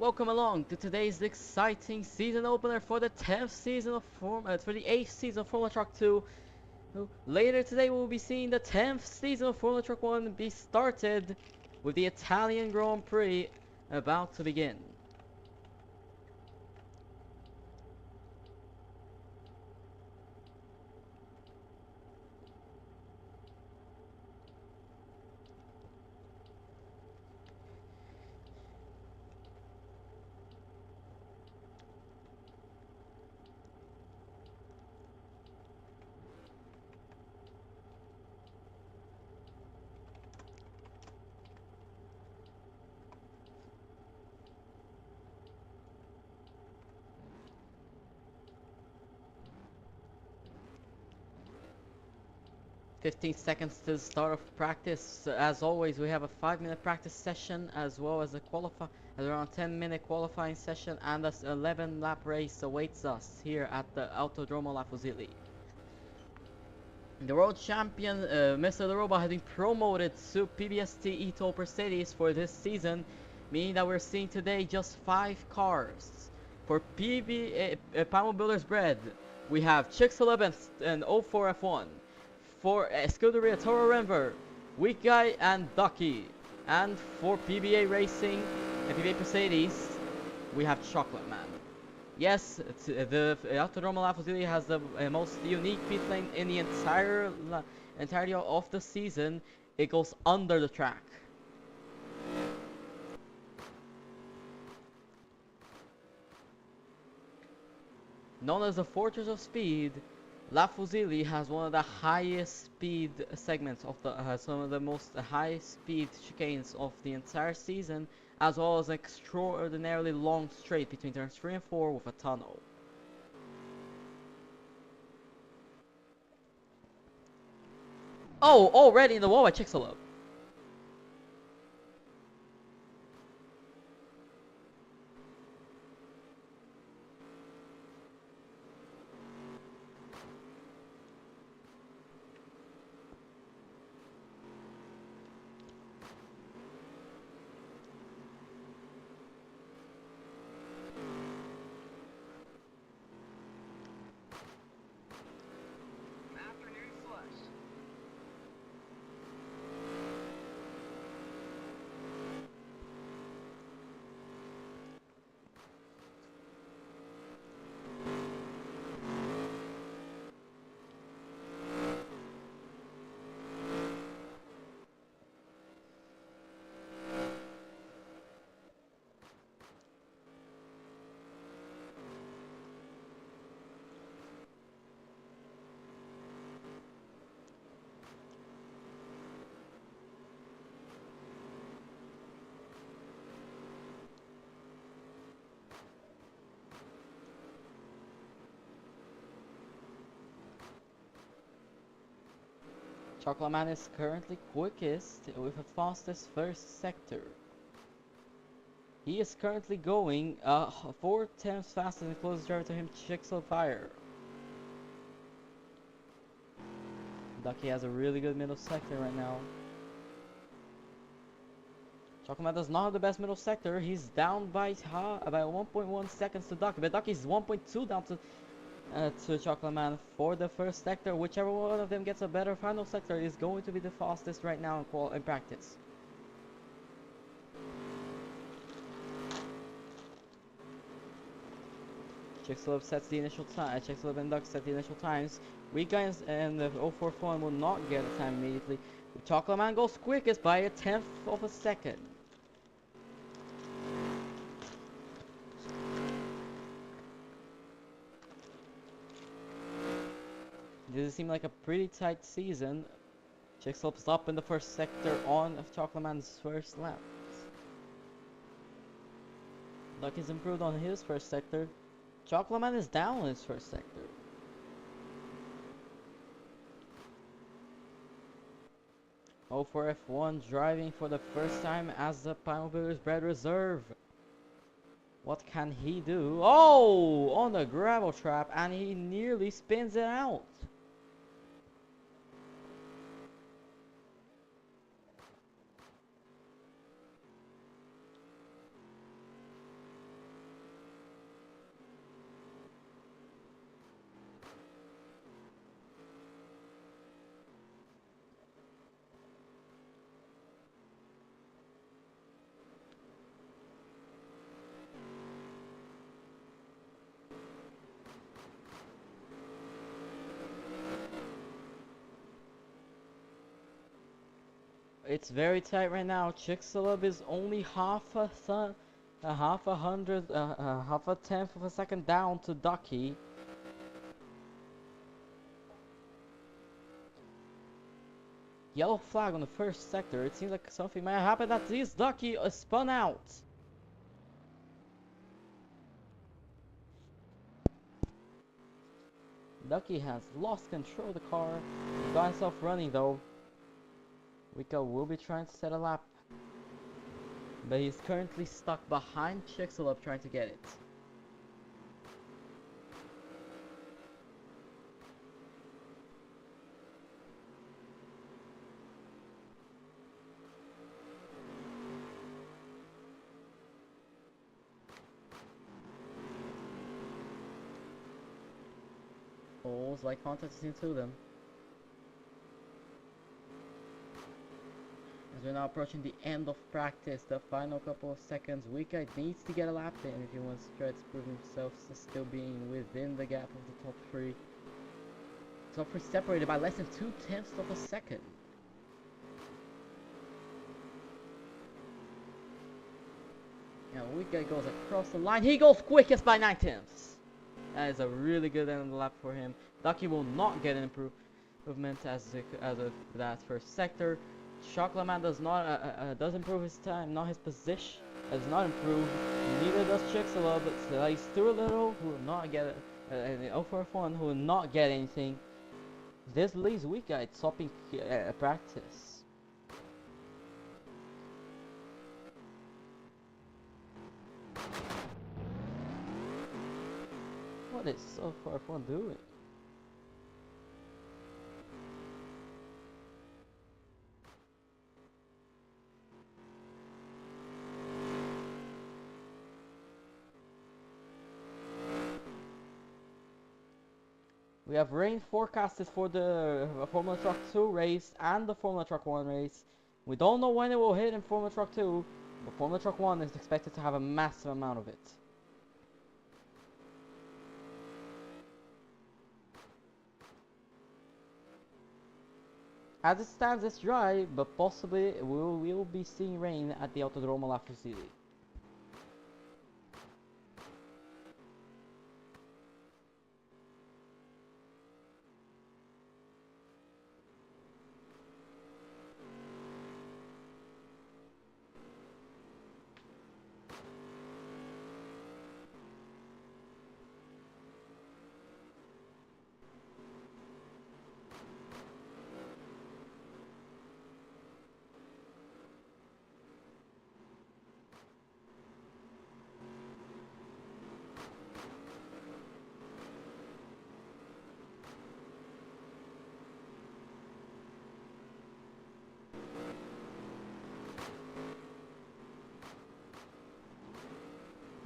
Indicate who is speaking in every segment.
Speaker 1: welcome along to today's exciting season opener for the 10th season of for the 8th season of Formula Truck 2. Later today we'll be seeing the 10th season of Formula Truck 1 be started with the Italian Grand Prix about to begin. 15 seconds to the start of practice. As always, we have a 5-minute practice session as well as around 10-minute qualifying session, and an 11-lap race awaits us here at the Autodromo La Fusilli. The world champion, Mr. The Robot, has been promoted to PBST Eto Mercedes for this season, meaning that we're seeing today just 5 cars. For Palmo Builders Bread, we have Chicxulub and 04 F1. For Scuderia Toro Renver, Weak Guy and Ducky. And for PBA Racing and PBA Mercedes, we have Chocolate Man. Yes, the Autodromo La Fusilli has the most unique pit lane in the entirety of the season. It goes under the track. Known as the Fortress of Speed, La Fusilli has one of the highest speed segments of some of the most high speed chicanes of the entire season, as well as an extraordinarily long straight between turns 3 and 4 with a tunnel. Oh, already in the wall by Chicxulub. Chocolate Man is currently quickest with the fastest first sector. He is currently going 4 tenths faster than the closest driver to him, Chicxulub Fire. Ducky has a really good middle sector right now. Chocolate Man does not have the best middle sector. He's down by about 1.1 seconds to Ducky, but Ducky's 1.2 down to Chocolate Man for the first sector. Whichever one of them gets a better final sector is going to be the fastest right now in practice. Chicxulub sets the initial time. Chicxulub and Duck set the initial times. Weak Guys and the 04 F1 will not get a time immediately. Chocolate Man goes quickest by a 1/10 of a second. This seems like a pretty tight season. Chicxulub's up in the first sector on Chocolate Man's first lap. Duck is improved on his first sector. Chocolate Man is down in his first sector. Oh, for F1 driving for the first time as the Palmo Builders Bread reserve. What can he do? Oh, on the gravel trap, and he nearly spins it out. It's very tight right now. Chicxulub is only half a tenth of a second down to Ducky. Yellow flag on the first sector. It seems like something might happen. That this Ducky spun out. Ducky has lost control of the car. He got himself running though. Rico will be trying to set a lap, but he's currently stuck behind Chicxulub trying to get it. Holes like contact into them. As we're now approaching the end of practice, the final couple of seconds, Wika needs to get a lap in if he wants to try to prove himself still being within the gap of the top three. Top three separated by less than 2/10 of a second. Now Wika goes across the line. He goes quickest by 9/10. That is a really good end of the lap for him. Ducky will not get an improvement as of that first sector. Chocolaman does improve his time, not his position. Does not improve. Neither does Chicxulub, but he's through a little. Who will not get an 0 for F1. Who will not get anything. This leaves Wika at stopping practice. What is so far F1 doing? We have rain forecasted for the Formula Truck 2 race and the Formula Truck 1 race. We don't know when it will hit in Formula Truck 2, but Formula Truck 1 is expected to have a massive amount of it. As it stands, it's dry, but possibly we will be seeing rain at the Autodromo La Fusilli.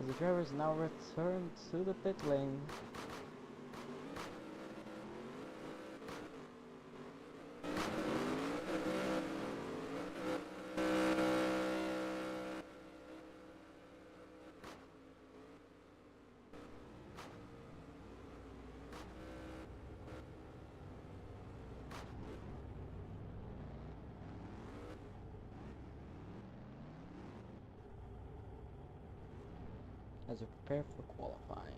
Speaker 1: As the drivers now return to the pit lane. As we prepare for qualifying.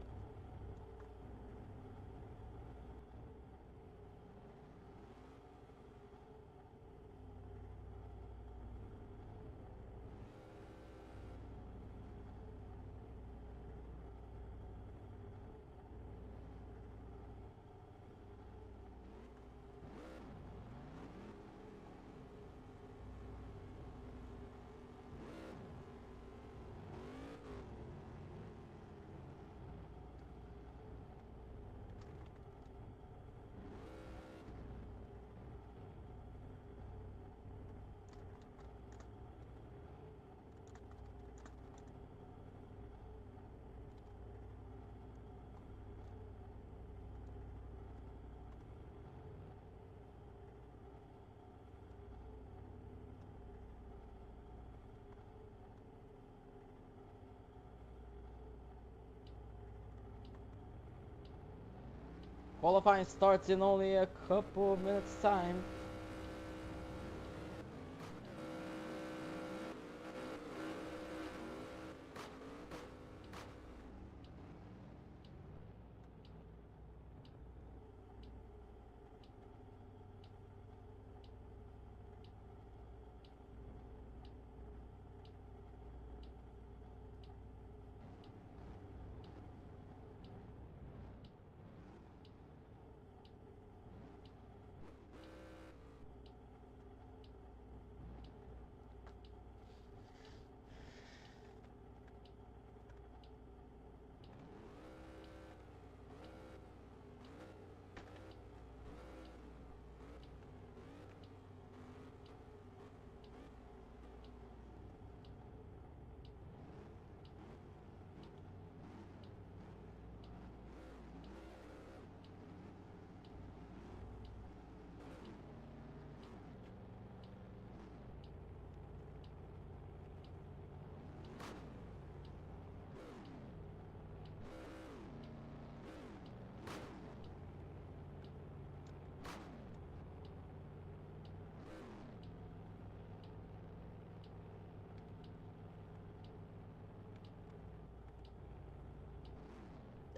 Speaker 1: Qualifying starts in only a couple of minutes time.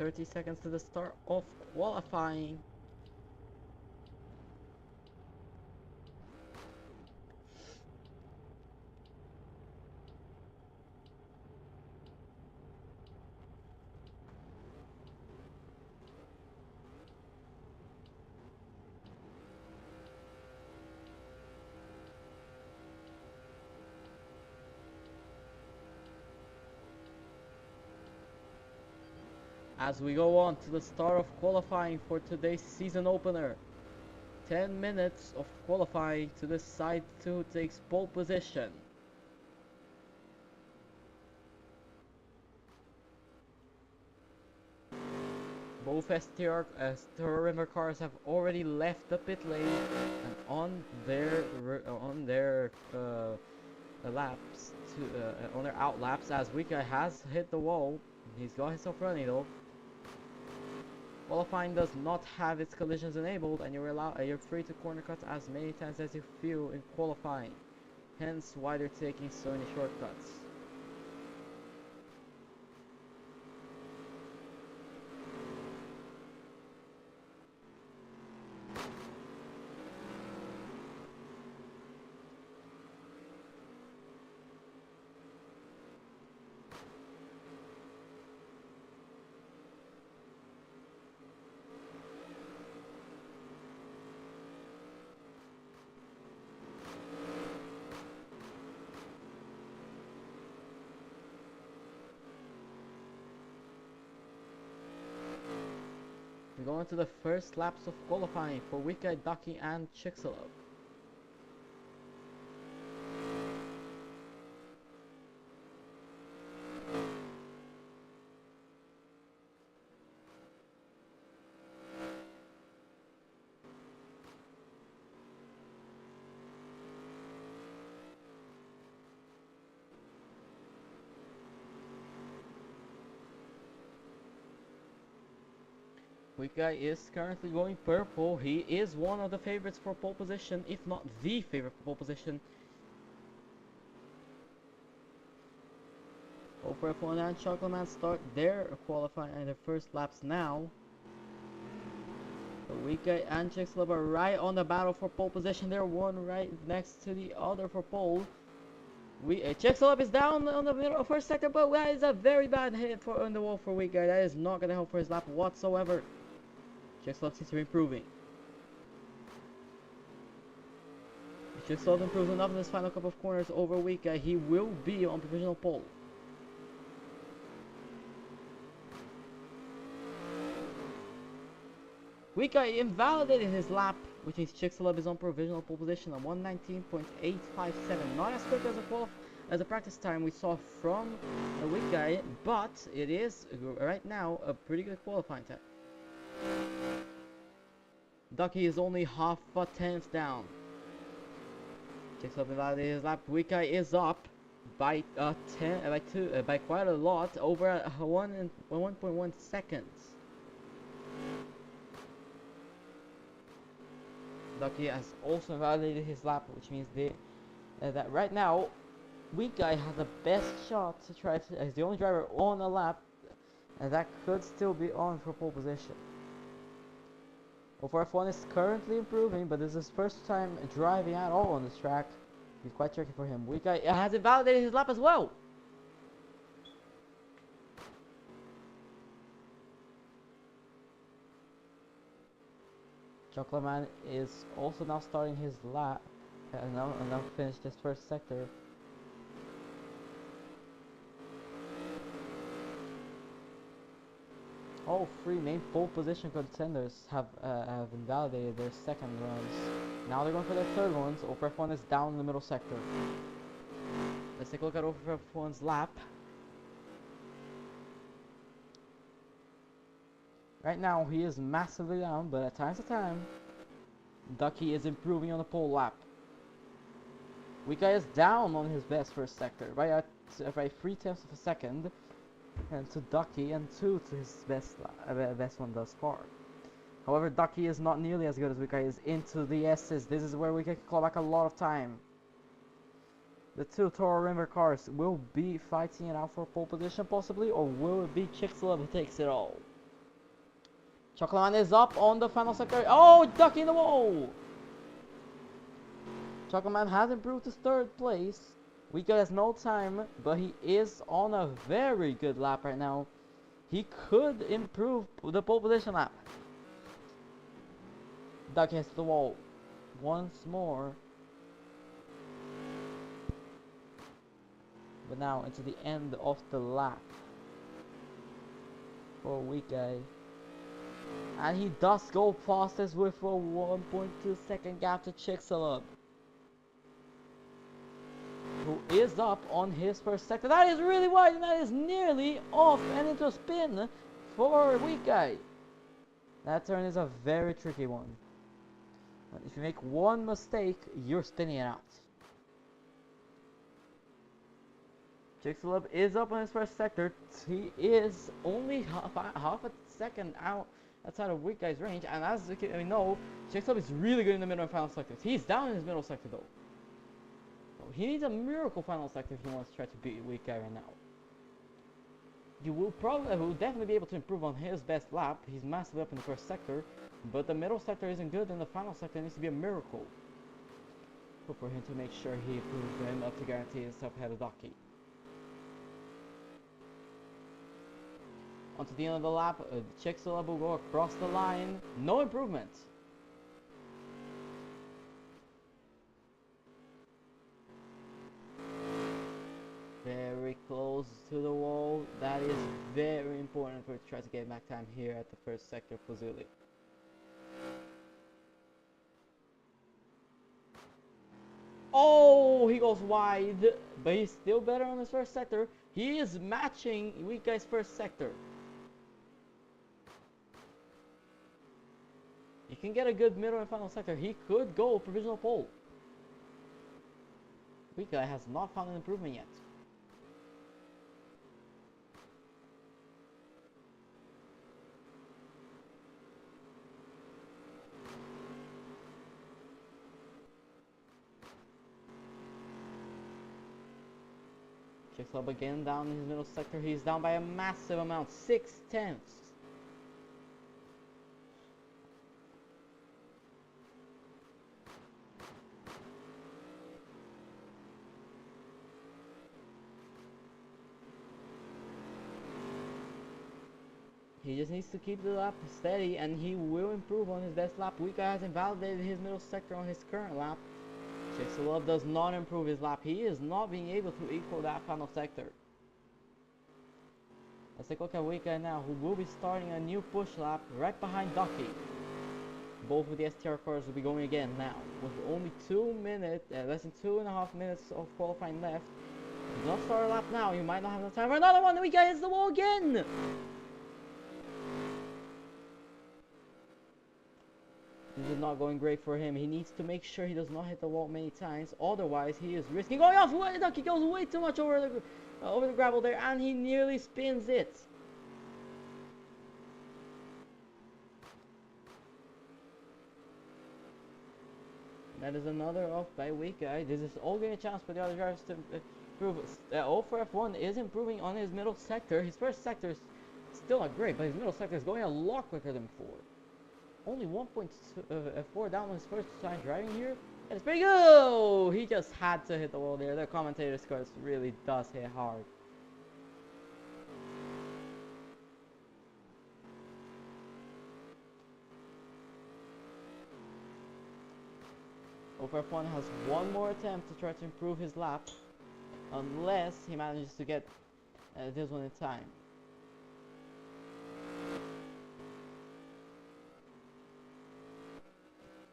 Speaker 1: 30 seconds to the start of qualifying. As we go on to the start of qualifying for today's season opener. 10 minutes of qualifying to decide who takes pole position. Both Toro River cars have already left the pit lane and on their laps on their out laps, as Wika has hit the wall. He's got himself running though. Qualifying does not have its collisions enabled, and you're free to corner cut as many times as you feel in qualifying. Hence why they're taking so many shortcuts. We go into the first laps of qualifying for Wika, Ducky and Chicxulub. Wika is currently going purple. He is one of the favorites for pole position, if not the favorite for pole position. Over F1 and Chocolate start their qualifying and their first laps now. So Wika and Chicxulub are right on the battle for pole position. They're one right next to the other for pole. Chicxulub is down on the middle first sector, but that is a very bad hit on the wall for Wika. That is not going to help for his lap whatsoever. Chicxulub seems to be improving. If Chicxulub improves enough in this final couple of corners over Wika, he will be on provisional pole. Wika invalidated his lap, which means Chicxulub is on provisional pole position on 119.857. Not as quick as a practice time we saw from Wika, but it is right now a pretty good qualifying time. Ducky is only half a tenth down. Chicxulub invalidated his lap. Wika is up by by quite a lot, over 1.1 seconds. Ducky has also invalidated his lap, which means that right now Wika has the best shot to try to, as the only driver on a lap, and that could still be on for pole position. Over F1 is currently improving, but this is his first time driving at all on this track. It's quite tricky for him. Wika has invalidated his lap as well. Chocolate Man is also now starting his lap and now finished his first sector. All three main pole position contenders have invalidated their second runs. Now they're going for their third ones. Over F1 is down in the middle sector. Let's take a look at Over F1's lap. Right now he is massively down, but at times to time, Ducky is improving on the pole lap. Wika is down on his best first sector by 3/10 of a second, and to Ducky, and 2 to his best one thus far. However, Ducky is not nearly as good as Wika is into the S's. This is where Wika can claw back a lot of time. The two Toro River cars will be fighting it out for pole position possibly, or will it be Chicxulub who takes it all? Chocolate Man is up on the final sector. Oh, ducking the wall! Chocolate Man has improved to third place. Weak Guy has no time, but he is on a very good lap right now. He could improve the pole position lap. Ducking hits the wall once more. But now into the end of the lap for Weak Guy. And he does go fastest with a 1.2 second gap to Chicxulub, who is up on his first sector. That is really wide, and that is nearly off and into a spin for Weak Guy. That turn is a very tricky one. But if you make one mistake, you're spinning it out. Chicxulub is up on his first sector. He is only half a second outside of Weak Guy's range, and as we know, Chicxulub is really good in the middle and final sectors. He's down in his middle sector though. So he needs a miracle final sector if he wants to try to beat Weak Guy right now. You will definitely be able to improve on his best lap. He's massively up in the first sector, but the middle sector isn't good, and the final sector needs to be a miracle. Hope for him to make sure he improves him up to guarantee himself ahead of Ducky. Onto the end of the lap, Chicxulub will go across the line. No improvement. Very close to the wall. That is very important for to try to get back time here at the first sector for Zuli. Oh, he goes wide, but he's still better on his first sector. He is matching Weak Guy's first sector. He can get a good middle and final sector. He could go provisional pole. Weak Guy has not found an improvement yet. Chicxulub again down in his middle sector. He's down by a massive amount, 6/10. He just needs to keep the lap steady, and he will improve on his best lap. Weak Guy has invalidated his middle sector on his current lap. Chicxulub does not improve his lap. He is not being able to equal that final sector. Let's take a look at Weak Guy now, who will be starting a new push lap right behind Ducky. Both of the STR cars will be going again now. With only 2 minutes, less than 2.5 minutes of qualifying left. Do not start a lap now. You might not have enough time for another one. Weak Guy hits the wall again. This is not going great for him. He needs to make sure he does not hit the wall many times. Otherwise, he is risking going off. Ducky goes way too much over the gravel there, and he nearly spins it. That is another off by Weak Guy. This is all getting a chance for the other drivers to improve. 0 for F1 is improving on his middle sector. His first sector is still not great, but his middle sector is going a lot quicker than before. Only 1.4 down on his first time driving here. And it's pretty good! He just had to hit the wall there. The commentator's curse really does hit hard. F1 has one more attempt to try to improve his lap, unless he manages to get this one in time.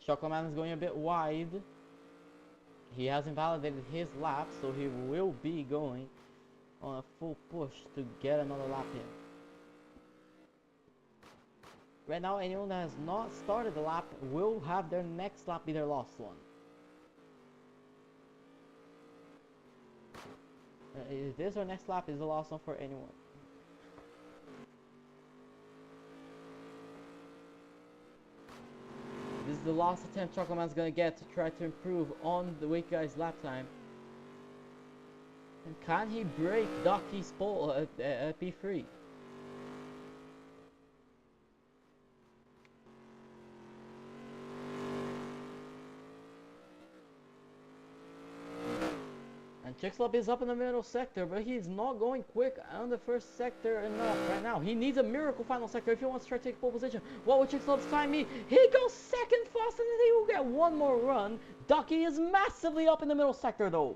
Speaker 1: Chocolate Man is going a bit wide. He has invalidated his lap, so he will be going on a full push to get another lap in. Right now, anyone that has not started the lap will have their next lap be their last one. This or next lap is the last one for anyone. This is the last attempt Chocolate Man's gonna get to try to improve on the Weak Guy's lap time. And can he break Ducky's pole at P3? Chicxulub is up in the middle sector, but he's not going quick on the first sector enough right now. He needs a miracle final sector if he wants to try to take pole position. What would Chicxulub's time be? He goes second fast, and then he will get one more run. Ducky is massively up in the middle sector, though.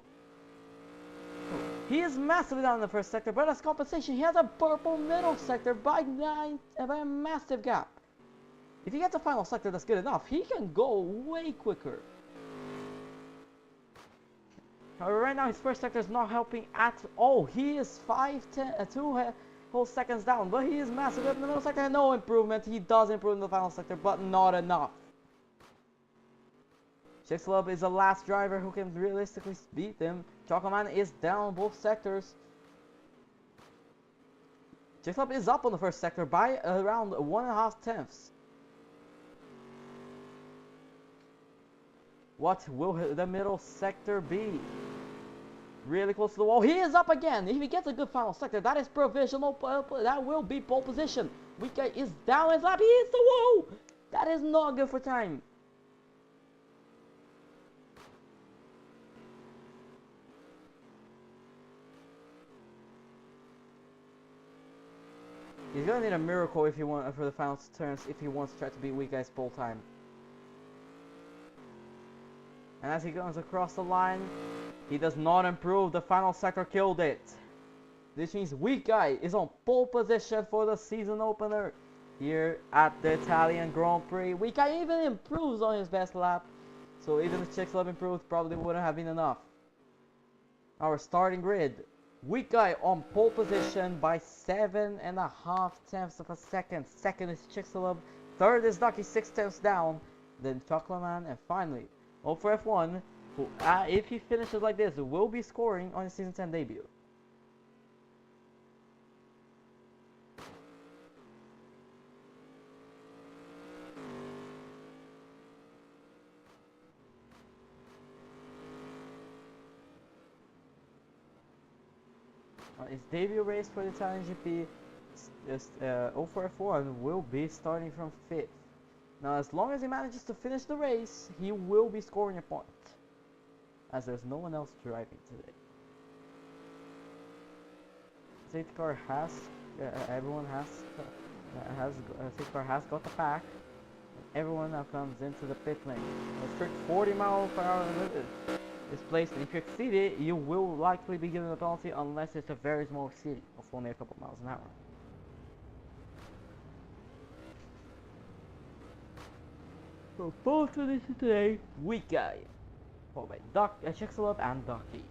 Speaker 1: He is massively down in the first sector, but as compensation, he has a purple middle sector by a massive gap. If he gets a final sector that's good enough, he can go way quicker. However, right now his first sector is not helping at all. He is 2 whole seconds down, but he is massive up in the middle sector. No improvement. He does improve in the final sector, but not enough. Chicxulub is the last driver who can realistically beat him. Chocoman is down both sectors. Chicxulub is up on the first sector by around 1.5 tenths. What will the middle sector be? Really close to the wall. He is up again. If he gets a good final sector, that is provisional. That will be pole position. Wika is down his lap. He hits the wall. That is not good for time. He's gonna need a miracle if he want for the final turns if he wants to try to beat Wika's pole time. And as he goes across the line, he does not improve. The final sector killed it. This means Wika is on pole position for the season opener here at the Italian Grand Prix. Wika even improves on his best lap. So even if Chicxulub improved, probably wouldn't have been enough. Our starting grid. Wika on pole position by 7.5 tenths of a second. Second is Chicxulub. Third is Ducky, 6 tenths down. Then Chocoman, and finally, for F1, who, if he finishes like this, will be scoring on his season 10 debut. His debut race for the Italian GP, 04F1, will be starting from 5th. Now, as long as he manages to finish the race, he will be scoring a point, as there's no one else driving today. Safety car has, everyone has, safety car has got the pack. Everyone now comes into the pit lane. A strict 40-mile-per-hour limit is placed, and if you exceed it, you will likely be given a penalty unless it's a very small exceeding of only a couple miles an hour. So both of these today, Wika, followed by Chicxulub and Ducky.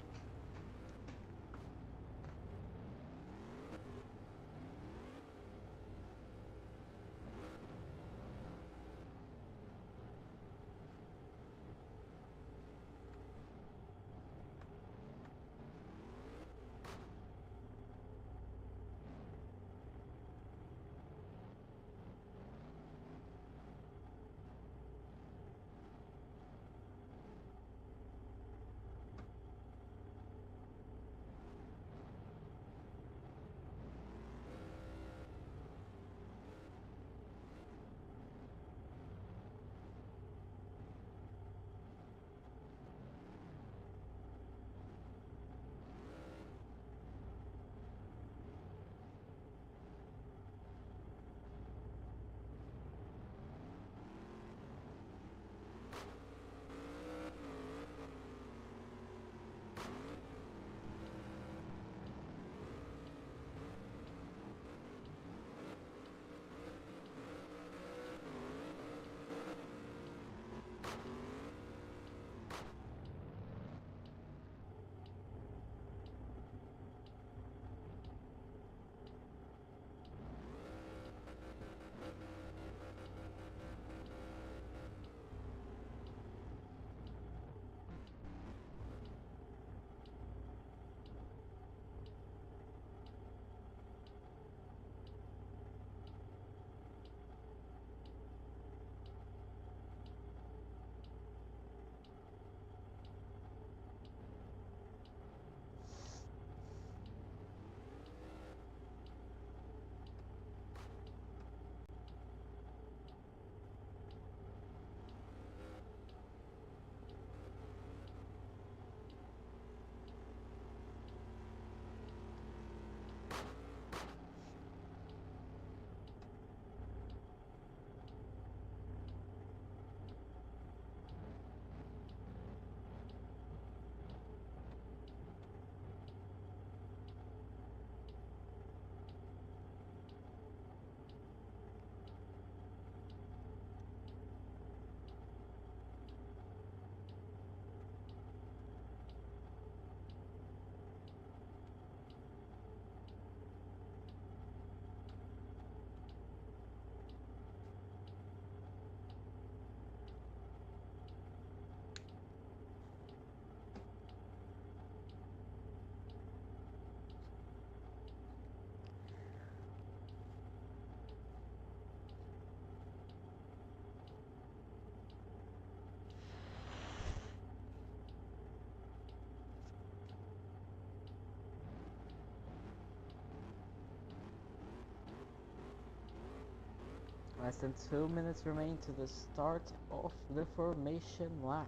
Speaker 1: Less than 2 minutes remain to the start of the formation lap.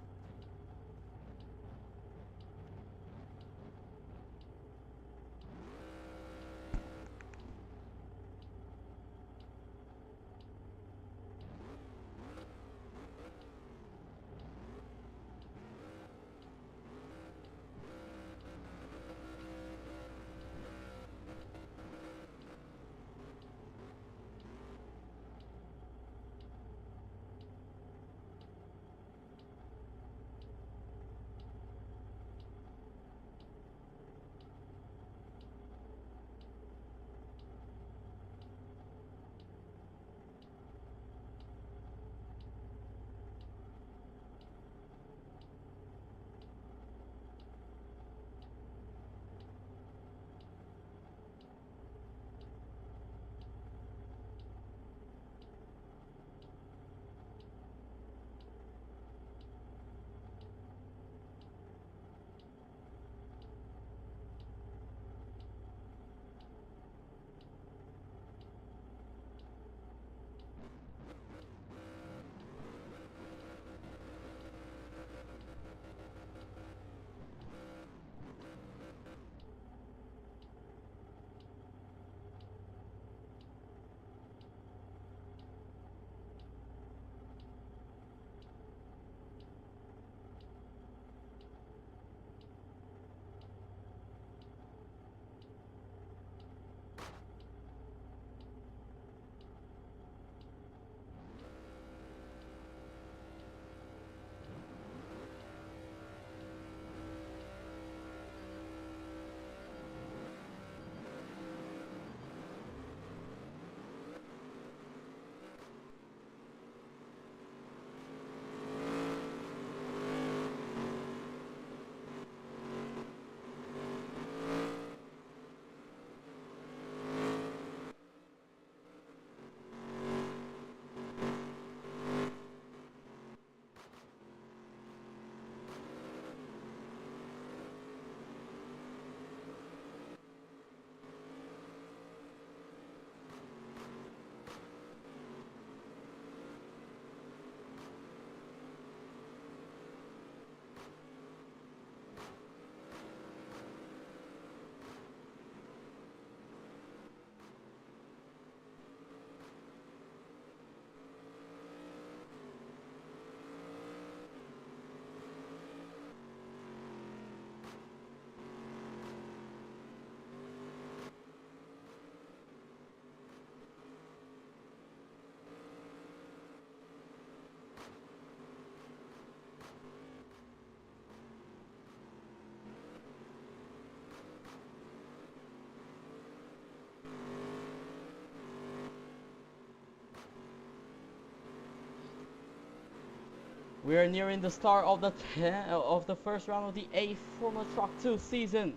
Speaker 1: We are nearing the start of the first round of the A Formula Truck 2 season.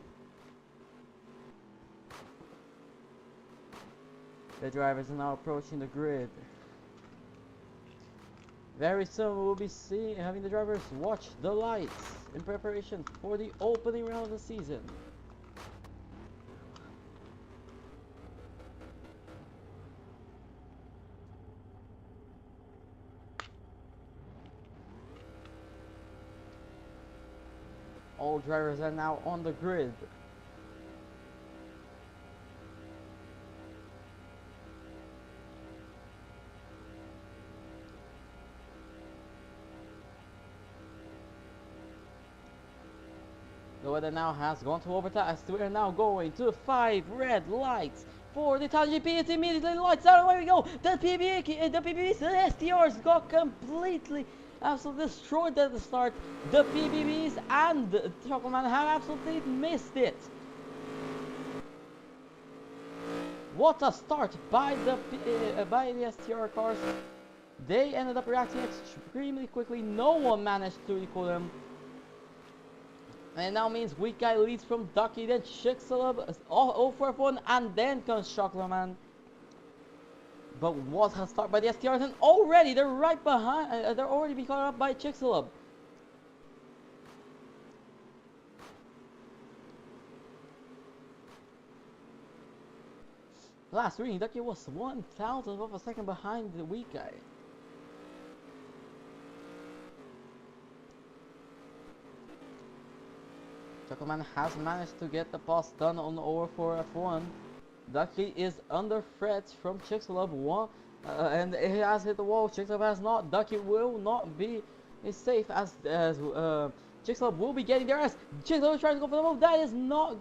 Speaker 1: The drivers are now approaching the grid. Very soon we will be having the drivers watch the lights in preparation for the opening round of the season. All drivers are now on the grid. The weather now has gone to overtime as we are now going to 5 red lights for the Italian GP. It's immediately lights out. Away we go. The PBB's STRs got completely absolutely destroyed at the start. The PBBs and the Chocolate Man have absolutely missed it. What a start by the STR cars. They ended up reacting extremely quickly. No one managed to equal them. And it now means Weak Guy leads from Ducky, then Chicxulub, 041, and then comes Chocolate Man. But what a start by the STRs, and already they're right behind, they're already being caught up by Chicxulub. Last reading, Ducky was 1,000th of a second behind the weak guy. Chuckleman has managed to get the pass done on over for F1. Ducky is under threat from Chicxulub and he has hit the wall. Chicxulub has not. Ducky will not be safe as Chicxulub will be getting their ass. Chicxulub is trying to go for the move. That is not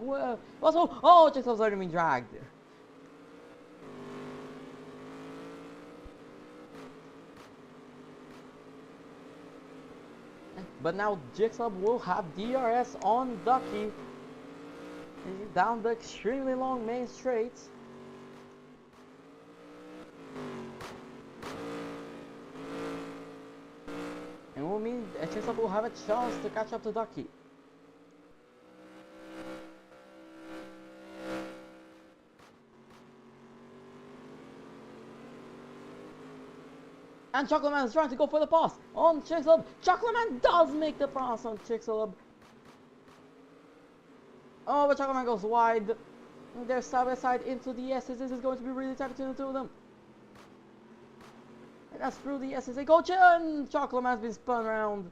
Speaker 1: also. Oh, Chicxulub's already been dragged. But now Chicxulub will have DRS on Ducky down the extremely long main straight. And will mean Chicxulub will have a chance to catch up to Ducky. And Chocolate is trying to go for the pass on Chicxulub. Chocolate does make the pass on Chicxulub. Oh, but Chocolate goes wide. They're side by side into the S's. This is going to be really tight between the two of them. And that's through the S's. They go, and Chocolate has been spun around.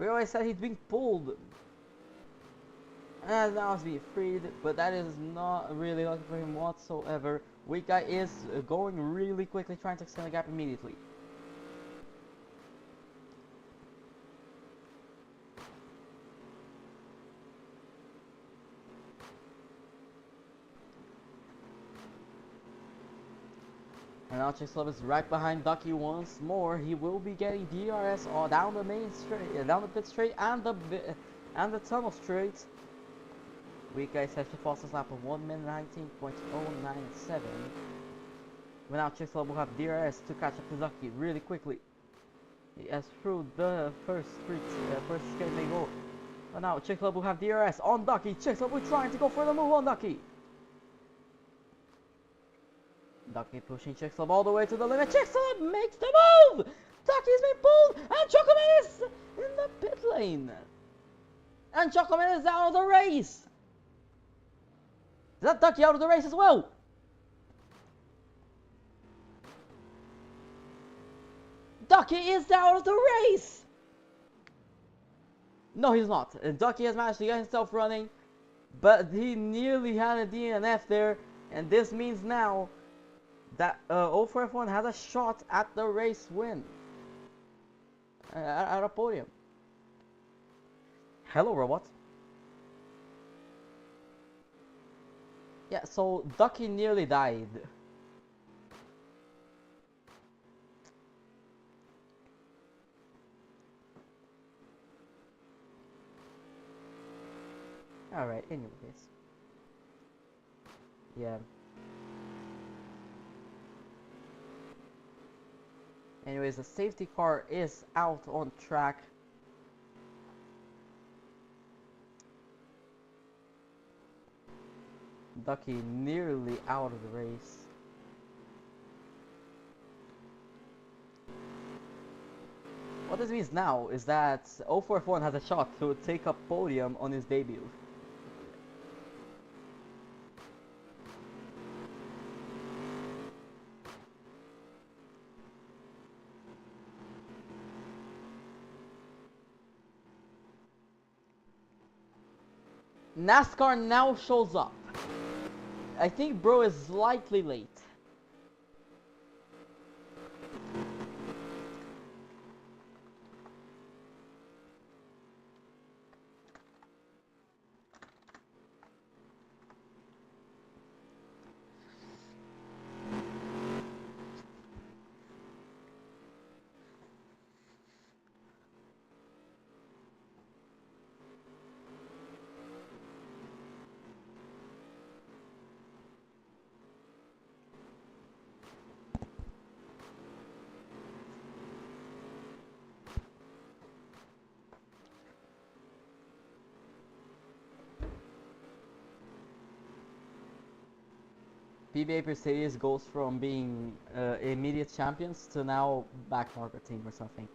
Speaker 1: We always said he's being pulled. And now he's being freed, but that is not really lucky for him whatsoever. Weak guy is going really quickly, trying to extend the gap immediately. And now Chicxulub is right behind Ducky once more. He will be getting DRS all down the main straight, down the pit straight, and the tunnel straight. Weak guy sets the fastest lap of 1:19.097. But now Chicxulub will have DRS to catch up to Ducky really quickly. He has through the first straight they go. But now Chicxulub will have DRS on Ducky. Chicxulub will trying to go for the move on Ducky. Ducky pushing Chicxulub all the way to the limit. Chicxulub makes the move! Ducky's been pulled! And Chocoman is in the pit lane! And Chocoman is out of the race! Is that Ducky out of the race as well? Ducky is out of the race! No, he's not. Ducky has managed to get himself running, but he nearly had a DNF there, and this means now that 04F1 has a shot at the race win. At a podium. Hello, robot. Yeah, so Ducky nearly died. Alright, anyways. Yeah. Anyways, the safety car is out on track. Ducky nearly out of the race. What this means now is that 04F1 has a shot to take a podium on his debut. NASCAR now shows up. I think bro is slightly late. PBA Mercedes goes from being immediate champions to now back market team or something.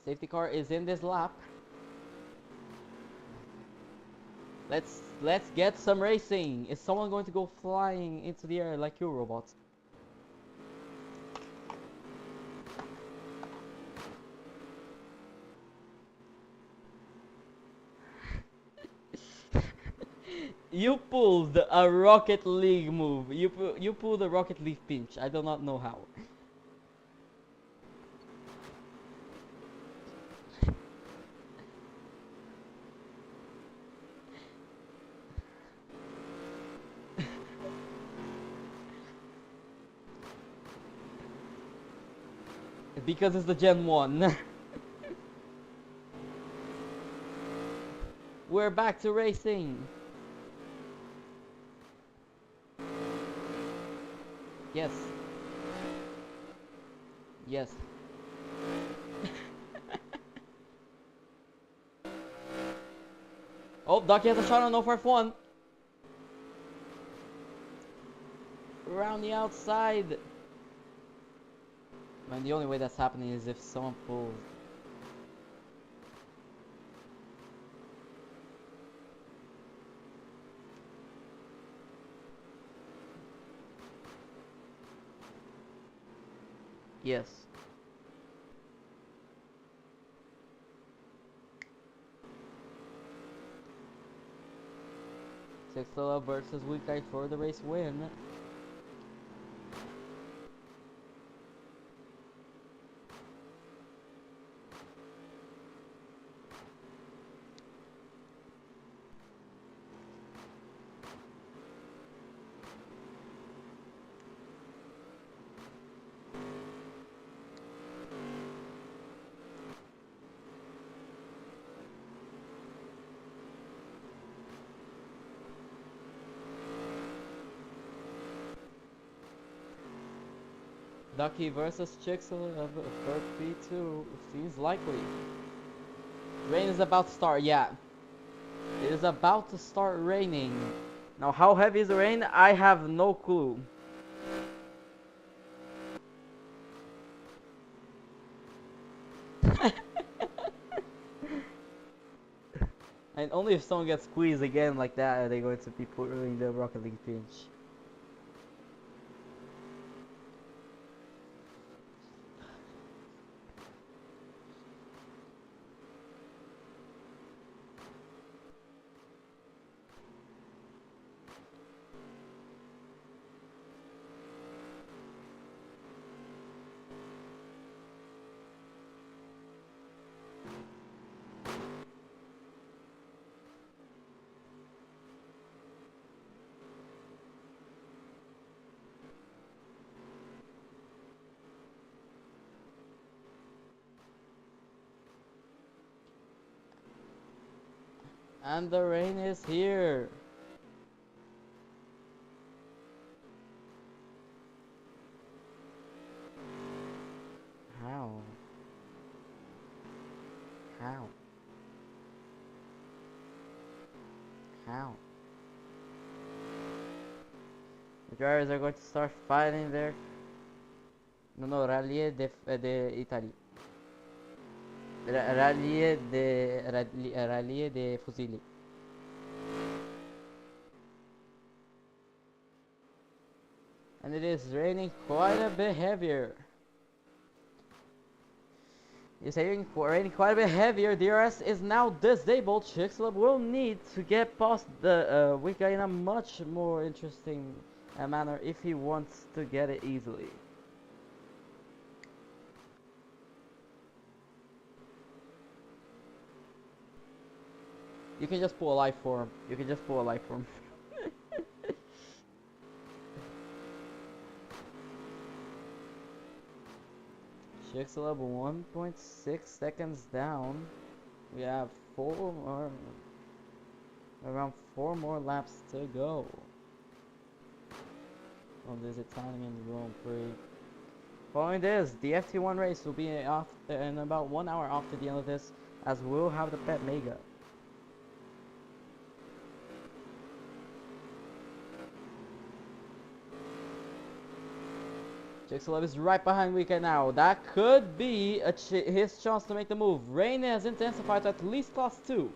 Speaker 1: Safety car is in this lap. Let's get some racing. Is someone going to go flying into the air like you robots? You pulled a Rocket League move. You pulled a Rocket League pinch. I do not know how. Because it's the Gen 1. We're back to racing. Yes. Yes. Oh, Ducky has a shot on 051. Around the outside. Man, the only way that's happening is if someone pulls. Yes. Sixtella versus Weekeye for the race win. Ducky versus Chixel for FT2 seems likely. Rain is about to start, yeah. It is about to start raining. Now, how heavy is the rain? I have no clue. And only if someone gets squeezed again like that are they going to be putting the Rocket League pinch. And the rain is here. How? How? How? The drivers are going to start fighting there. No, Rallye de Italy. Rallye de Fusili. And it is raining quite a bit heavier. It's raining quite a bit heavier. DRS is now disabled. Chixlab will need to get past the Wika in a much more interesting manner if he wants to get it easily. You can just pull a life for him. You can just pull a life for him. Chixlab 1.6 seconds down. We have around 4 more laps to go on this Italian Grand Prix. Point is, the FT1 race will be off in about 1 hour after the end of this, as we'll have the Pet Mega. Chixlab is right behind Weekend now. That could be his chance to make the move. Rain has intensified to at least class 2.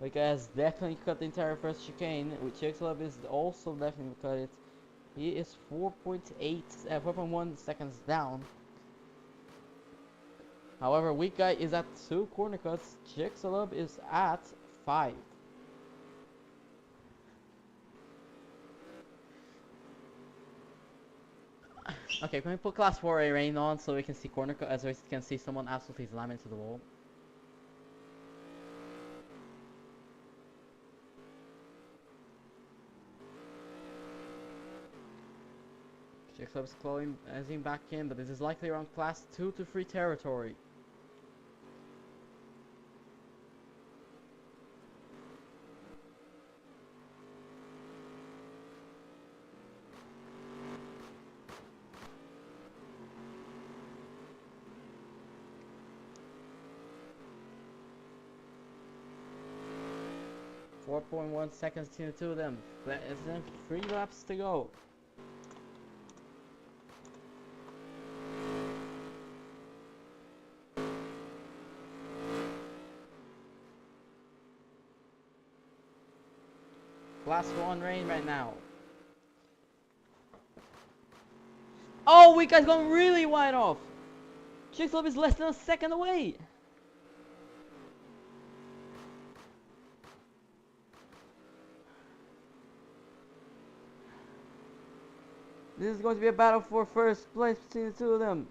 Speaker 1: Weak guy has definitely cut the entire first chicane. With Chicxulub is also definitely cut it. He is 4.1 seconds down. However, Weak Guy is at 2 corner cuts. Chicxulub is at 5. Okay, can we put class 4A rain on so we can see corner cut, as we can see someone absolutely slam into the wall? Chicxulub is closing back in, but this is likely around class 2 to 3 territory. .1 seconds between the two of them. Less than 3 laps to go. Class 1 rain right now. Oh, Weak Guy's going really wide off. Chicxulub is less than a second away. This is going to be a battle for first place between the two of them.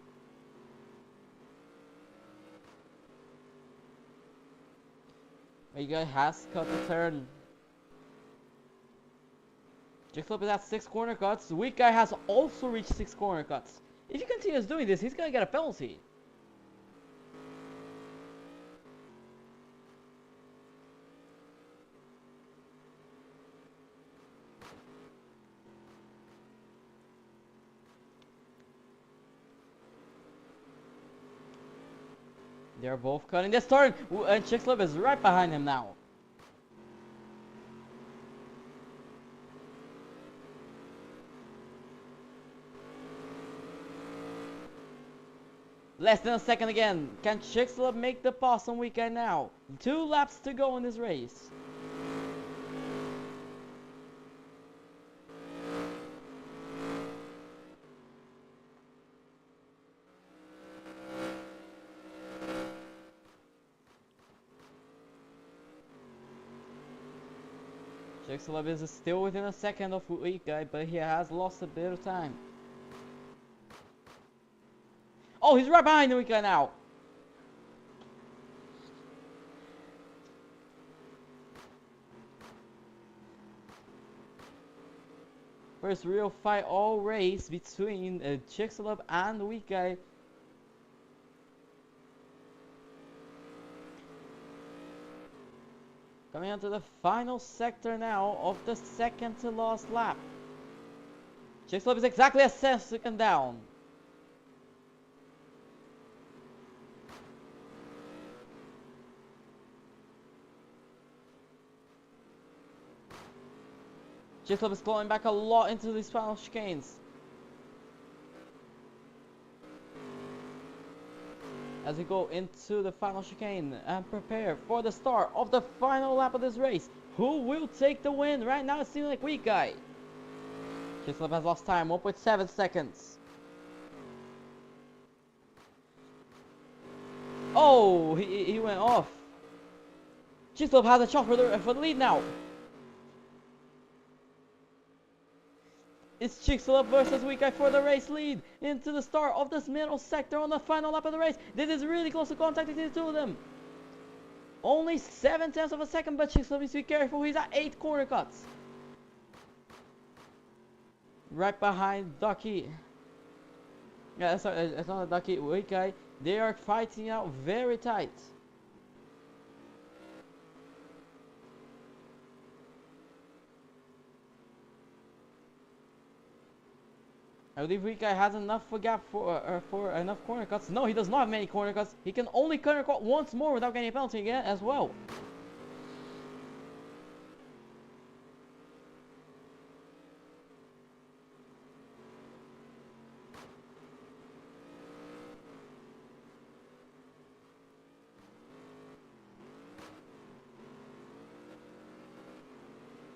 Speaker 1: Weak Guy has cut the turn. Chicxulub is at 6 corner cuts. Weak Guy has also reached 6 corner cuts. If he continues doing this, he's gonna get a penalty. They're both cutting this turn, and Chicxulub is right behind him now. Less than a second again. Can Chicxulub make the pass on Weak Guy now? 2 laps to go in this race. Chicxulub is still within a second of Weak Guy, but he has lost a bit of time. Oh, he's right behind the Weak Guy now. First real fight all race between Chicxulub and the Weak Guy. Coming onto the final sector now of the second to last lap. Chicxulub is exactly a second down. Chicxulub is clawing back a lot into these final chicanes. As we go into the final chicane and prepare for the start of the final lap of this race. Who will take the win? Right now it seems like Weak Guy. Chicxulub has lost time, 1.7 seconds. Oh, he went off. Chicxulub has a shot for the lead now. It's Chicxulub versus Weak Guy for the race lead into the start of this middle sector on the final lap of the race. This is really close to contact between the two of them. Only 7/10 of a second, but Chicxulub needs to be careful. He's at 8 corner cuts. Right behind Ducky. Yeah, sorry, it's not a Ducky. Weak Guy. They are fighting out very tight. I believe Weak Guy has enough gap for enough corner cuts. No, he does not have many corner cuts. He can only corner cut once more without getting a penalty again as well.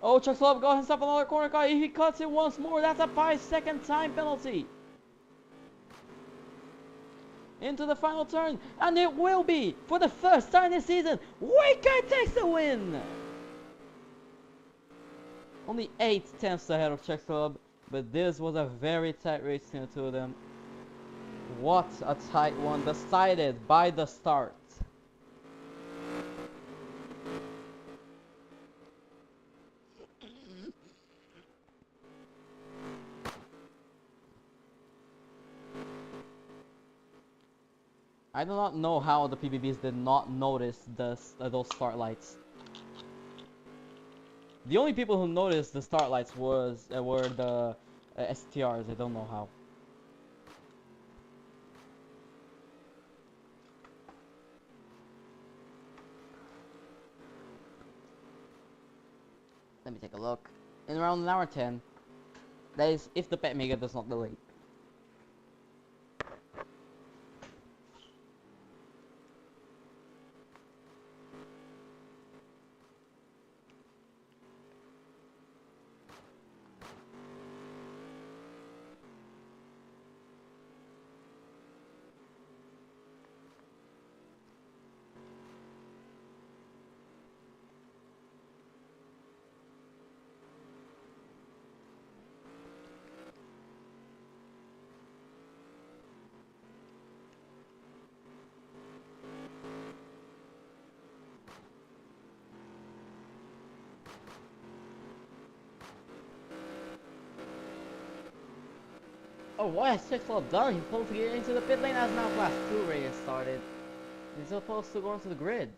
Speaker 1: Oh, Chuckslop got himself another corner car. If he cuts it once more, that's a 5-second time penalty. Into the final turn, and it will be, for the first time this season, Wicker takes the win! Only 8 tenths ahead of Czech Club, but this was a very tight race between the two of them. What a tight one, decided by the start. I do not know how the PBBs did not notice those start lights. The only people who noticed the start lights were the STRs. I don't know how. Let me take a look. In around an hour 10. That is if the pet mega does not delay. Oh, what has Czech Club done? He's supposed to get into the pit lane as now class 2 race started. He's supposed to go into the grid.